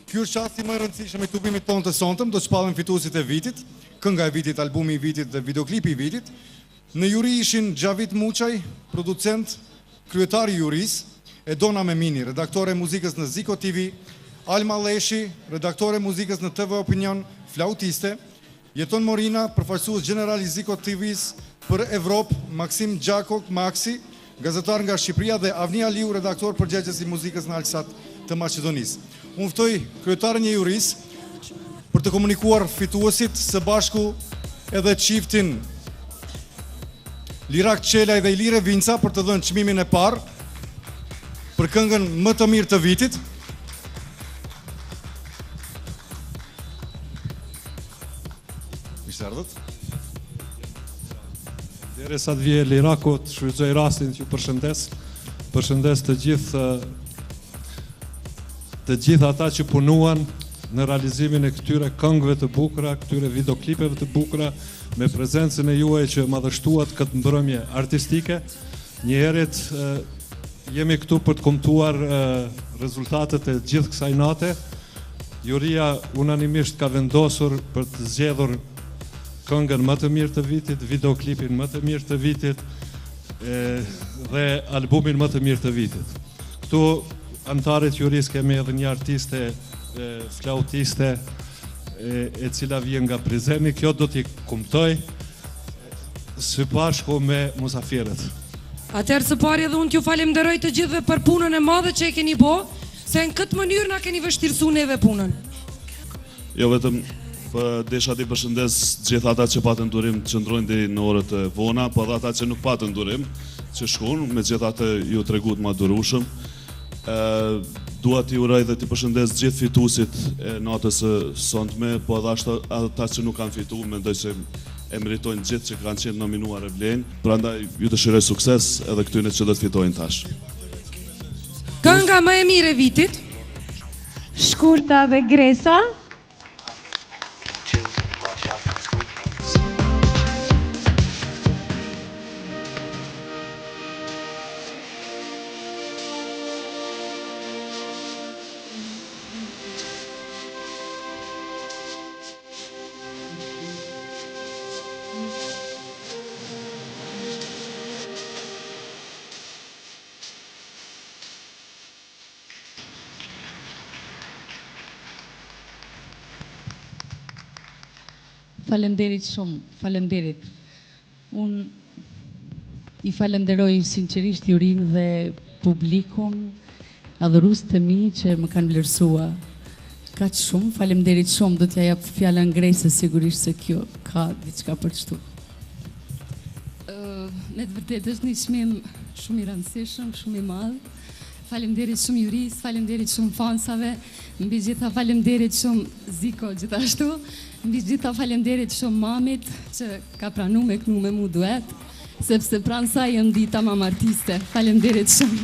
Ky është qasti më i rëndësishëm i klubimit tonë të sonte, do të shpallim fituesit e vitit, kënga e vitit, albumi i vitit dhe videoklipi i vitit. Në juri ishin Gjavit Muçaj, producent, kryetari i jurisë, Edona Memini, redaktore e muzikës në Ziko TV, Alma Leshi, redaktore e muzikës në TV Opinion, flautiste, Jeton Morina, përfaqësues general i Ziko TV-s për Evropë, Maksim Gjakok, Maxi, gazetar nga Shqipëria dhe Avni Aliu, redaktor përgjegjës i muzikës në Alsat të Maqedonisë. Unë ftoj kryetarin e jurisë për të komunikuar fituesit, së bashku edhe çiftin Lirak Qelaj dhe Ilire Vinca për të dhënë çmimin e parë për këngën më të mirë të vitit. Mishtë ardhët. Derisa të vje Liraku, të shfrytëzoj rastin që ju përshëndes të gjithë ata që punuan në realizimin e këtyre këngëve të bukura, këtyre videoklipeve të bukura, me prezencën e juaj që madhështuat këtë mbrëmje artistike. Njëherët jemi këtu për të komentuar rezultatet e gjithë kësaj nate. Juria unanimisht ka vendosur për të zgjedhur këngën më të mirë të vitit, videoklipin më të mirë të vitit dhe albumin më të mirë të vitit. Këtu antarët juris kemi edhe një artiste, flautiste, e cila vjen nga Prizreni. Kjo do t'i kumtoj së bashku me musafirët. Atëherë së pari edhe unë t'ju falenderoj të gjithëve për punën e madhe që e keni bo, se në këtë mënyrë na keni vështirësu neve punën. Jo vetëm desha t'i përshëndes gjithë ata që patën durim të qëndrojnë deri në orët e vona, po edhe ata që nuk patën durim, që shkon, me gjithë ata ju treguat ma durueshëm. Dua t'i uroj dhe t'i përshëndes gjithë fituesit e natës së sonte, po edhe ata që nuk kanë fituar, mendoj se e meritojnë gjithë që kanë qenë nominuar e vlen. Prandaj ju dëshiroj sukses edhe këtyre që do të fitojnë tash. Kënga më e mirë e vitit. Shkurta dhe Gresa. Falemderit shumë, falemderit. Unë i falenderoj sinqerisht jurin dhe publikun, adhurus të mi që më kanë vlerësua. Kaq shumë, falemderit shumë, do t'ja jap fjallën Gresë, sigurisht se kjo ka diçka për të shtu. Me të vërtet është një çmim shumë i rëndësishëm, shumë i madh. Falemderit shumë juris, falemderit shumë fansave, mbi gjitha falemderit shumë Ziko gjithashtu. Mbi gjitha falemderit shumë mamit që ka pranu me kënu me mu duet, sepse pranë saj jam dita mam artiste. Falemderit shumë.